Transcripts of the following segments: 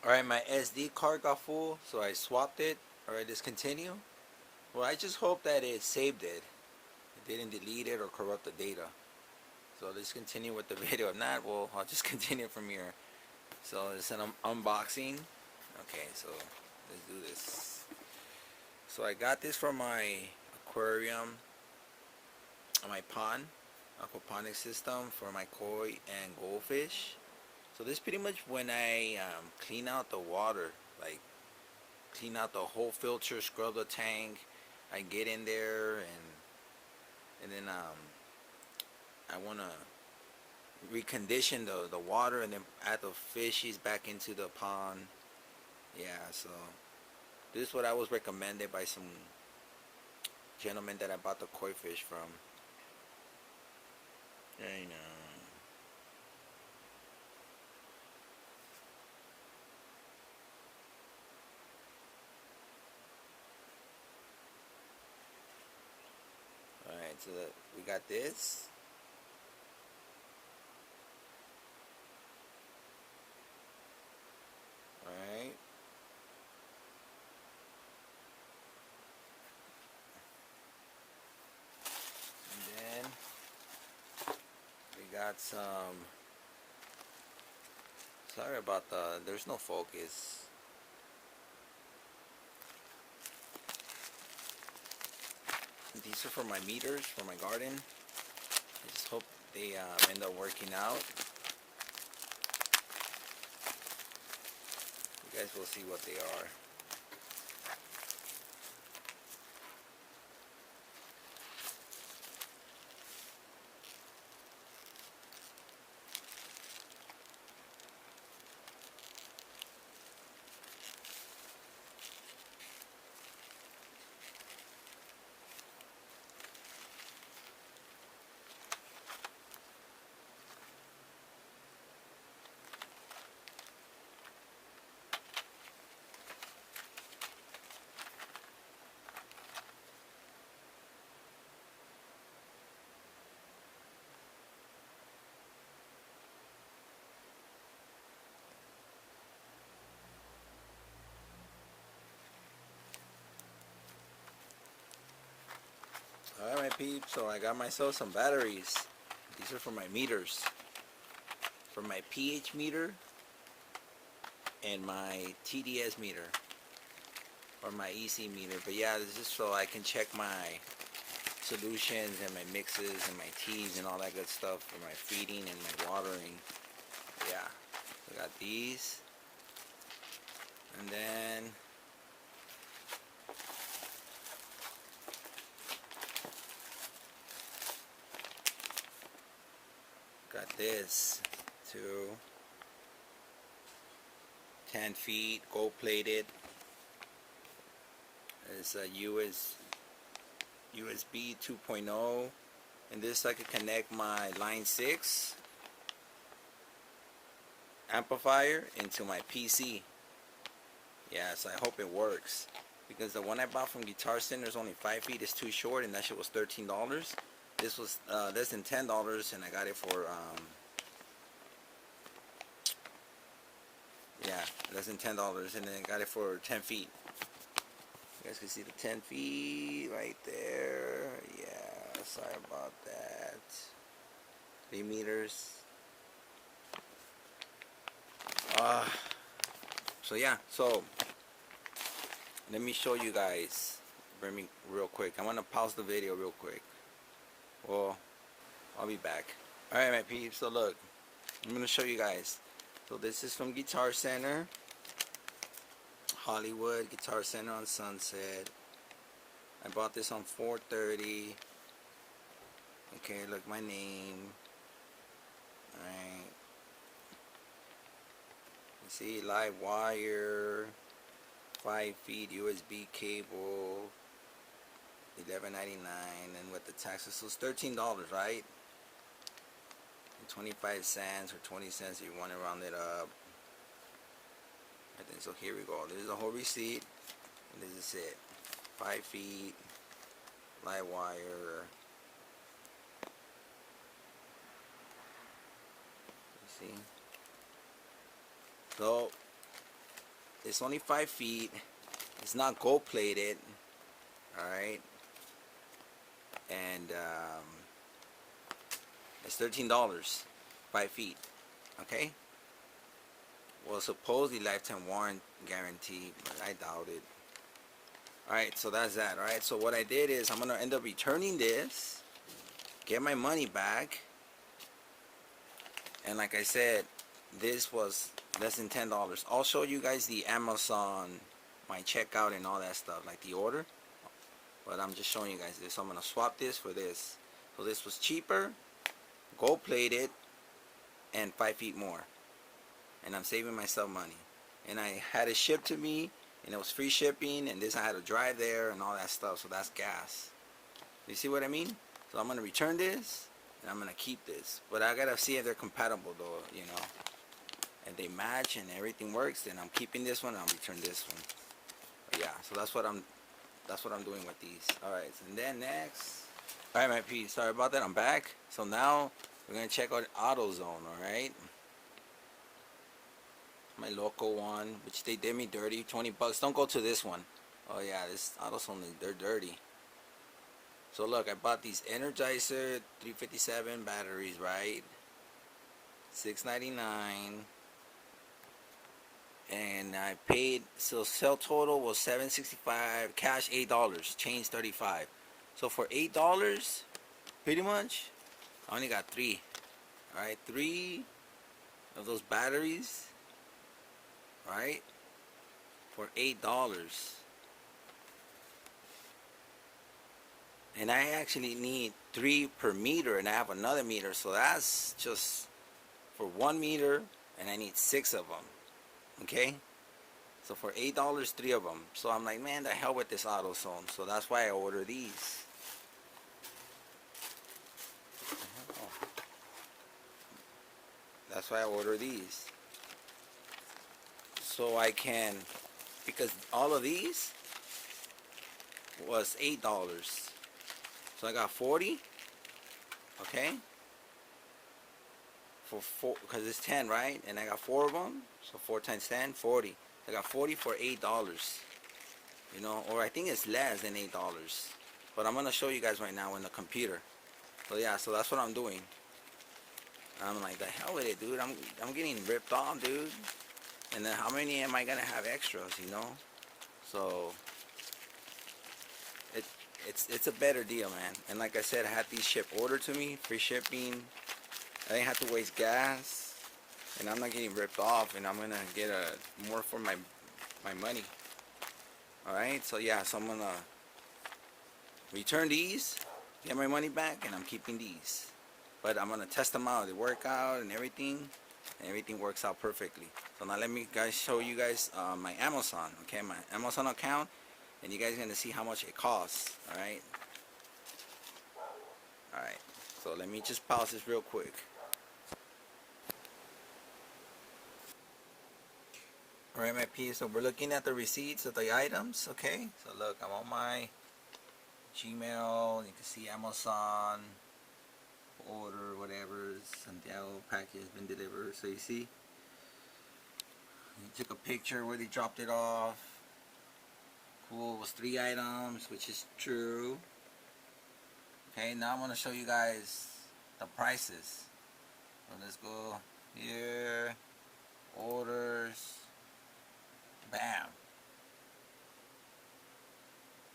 Alright, my SD card got full, so I swapped it. Alright, let's continue. Well, I just hope that it saved it. It didn't delete it or corrupt the data. So let's continue with the video. If not, well, I'll just continue from here. So it's an unboxing. Okay, so let's do this. So I got this from my aquarium, my pond, aquaponics system for my koi and goldfish. So this pretty much when I clean out the water, like clean out the whole filter, scrub the tank. I get in there and then I wanna recondition the water and then add the fishies back into the pond. Yeah, so this is what I was recommended by some gentleman that I bought the koi fish from. I know. Alright, so we got this. Alright. And then we got some, sorry about there's no focus. These are for my meters, for my garden. I just hope they end up working out. You guys will see what they are. Alright, my peeps, so I got myself some batteries. These are for my meters. For my pH meter and my TDS meter. Or my EC meter. But yeah, this is so I can check my solutions and my mixes and my teas and all that good stuff for my feeding and my watering. Yeah, we got these. And then got this too. 10 feet, gold plated. It's a USB 2.0, and this I can connect my line 6 amplifier into my PC. Yeah, so I hope it works, because the one I bought from Guitar Center is only 5 feet. It's too short, and that shit was $13. This was less than $10, and I got it for yeah, less than $10, and then I got it for 10 feet. You guys can see the 10 feet right there. Yeah, sorry about that. 3 meters. So yeah, so let me show you guys real quick. I'm gonna pause the video real quick. Well, I'll be back. Alright, my peeps, so look, I'm gonna show you guys. So this is from Guitar Center, Hollywood Guitar Center on Sunset. I bought this on 4/30. Okay, look, my name. Alright. You see, live wire. 5 feet USB cable, $11.99, and with the taxes, so it's $13, right? And 25 cents or 20 cents if you want to round it up. I think so. Here we go. This is the whole receipt, and this is it. 5 feet, live wire. You see? So it's only 5 feet. It's not gold plated. Alright. And it's $13. 5 feet. Okay? Well, supposedly lifetime warranty guarantee, but I doubt it. Alright, so that's that. Alright, so what I did is I'm going to end up returning this, get my money back, and like I said, this was less than $10. I'll show you guys the Amazon, my checkout and all that stuff, like the order, but I'm just showing you guys this. So I'm going to swap this for this. So this was cheaper, gold plated, and 5 feet more, and I'm saving myself money. And I had it shipped to me, and it was free shipping, and this I had to drive there and all that stuff, so that's gas. You see what I mean? So I'm gonna return this, and I'm gonna keep this, but I gotta see if they're compatible though, you know. If they match and everything works, then I'm keeping this one and I'll return this one. But yeah, so that's what I'm doing with these. Alright, and then next, alright my peeps, sorry about that, I'm back. So now we're gonna check out Autozone. Alright, my local one, which they did me dirty, 20 bucks. Don't go to this one. Oh yeah, this Autozone, they're dirty. So look, I bought these Energizer 357 batteries, right? $6.99, and I paid, so sale total was $7.65, cash $8, change $35. So for $8, pretty much, I only got 3. Alright, 3 of those batteries, right, for $8. And I actually need 3 per meter, and I have another meter, so that's just for 1 meter, and I need 6 of them. Okay, so for $8, 3 of them. So I'm like, man, the hell with this Autozone. So that's why I order these. That's why I order these. So I can, because all of these was $8. So I got 40. Okay. For 4, because it's 10, right? And I got 4 of them. So 4 times 10, 40. I got 40 for $8. You know, or I think it's less than $8. But I'm gonna show you guys right now in the computer. So yeah, so that's what I'm doing. I'm like, the hell with it, dude. I'm getting ripped off, dude. And then how many am I gonna have extras, you know? So it's a better deal, man. And like I said, I had these shipped ordered to me, free shipping. I didn't have to waste gas, and I'm not getting ripped off, and I'm gonna get more for my money. All right, so yeah, so I'm gonna return these, get my money back, and I'm keeping these. But I'm gonna test them out. They work out and everything works out perfectly. So now let me show you guys my Amazon, okay, my Amazon account, and you guys are gonna see how much it costs. All right. All right. So let me just pause this real quick. All right, my P. So we're looking at the receipts of the items, okay? So look, I'm on my Gmail. You can see Amazon order, whatever. Santiago package has been delivered. So you see, you took a picture where they dropped it off. Cool. It was 3 items, which is true. Okay, now I'm going to show you guys the prices. So let's go here, orders, bam.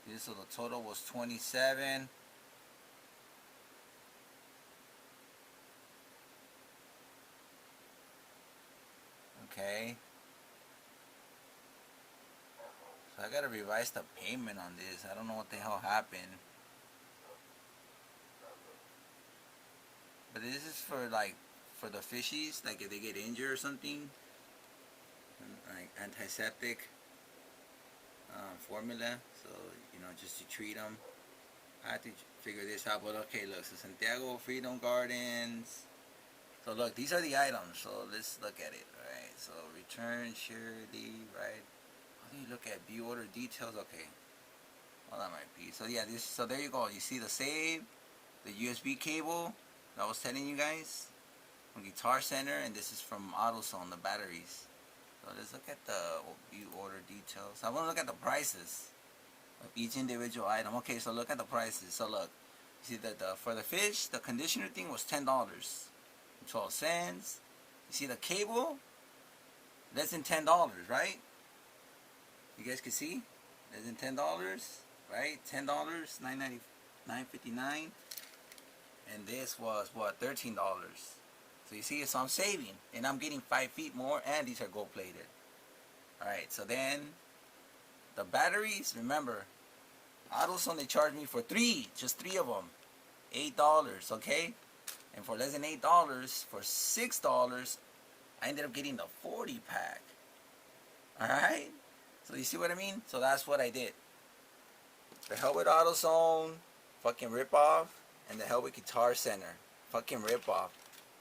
Okay, so the total was 27. Okay. So I gotta revise the payment on this. I don't know what the hell happened. But this is for like, for the fishies, like if they get injured or something. Like antiseptic. formula, so just to treat them. I had to figure this out, but okay, look, so Santiago Freedom Gardens. So look, these are the items. So let's look at it. All right. So return, share, leave. Right. How do you look at view order details? Okay. Well, that might be. So yeah, this. So there you go. You see the save, the USB cable that I was telling you guys from Guitar Center, and this is from Autozone, the batteries. So let's look at the view order details. I want to look at the prices of each individual item. Okay, so look at the prices. So look, you see that for the fish, the conditioner thing was $10.12. You see the cable, less than $10, right? You guys can see, less than $10, right? $10, $9.59, and this was what, $13. So you see, so I'm saving, and I'm getting 5 feet more, and these are gold plated. All right, so then the batteries, remember, Autozone, they charged me for just three of them, $8, okay? And for less than $8, for $6, I ended up getting the 40 pack. Alright? So you see what I mean? So that's what I did. The hell with Autozone, fucking rip off, and the hell with Guitar Center, fucking rip off.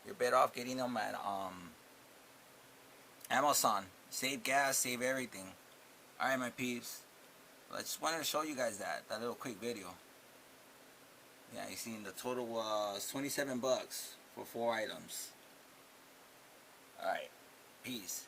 You're better off getting them at Amazon. Save gas, save everything. Alright, my peeps. I just wanted to show you guys that little quick video. Yeah, you seen the total was 27 bucks for 4 items. Alright, peace.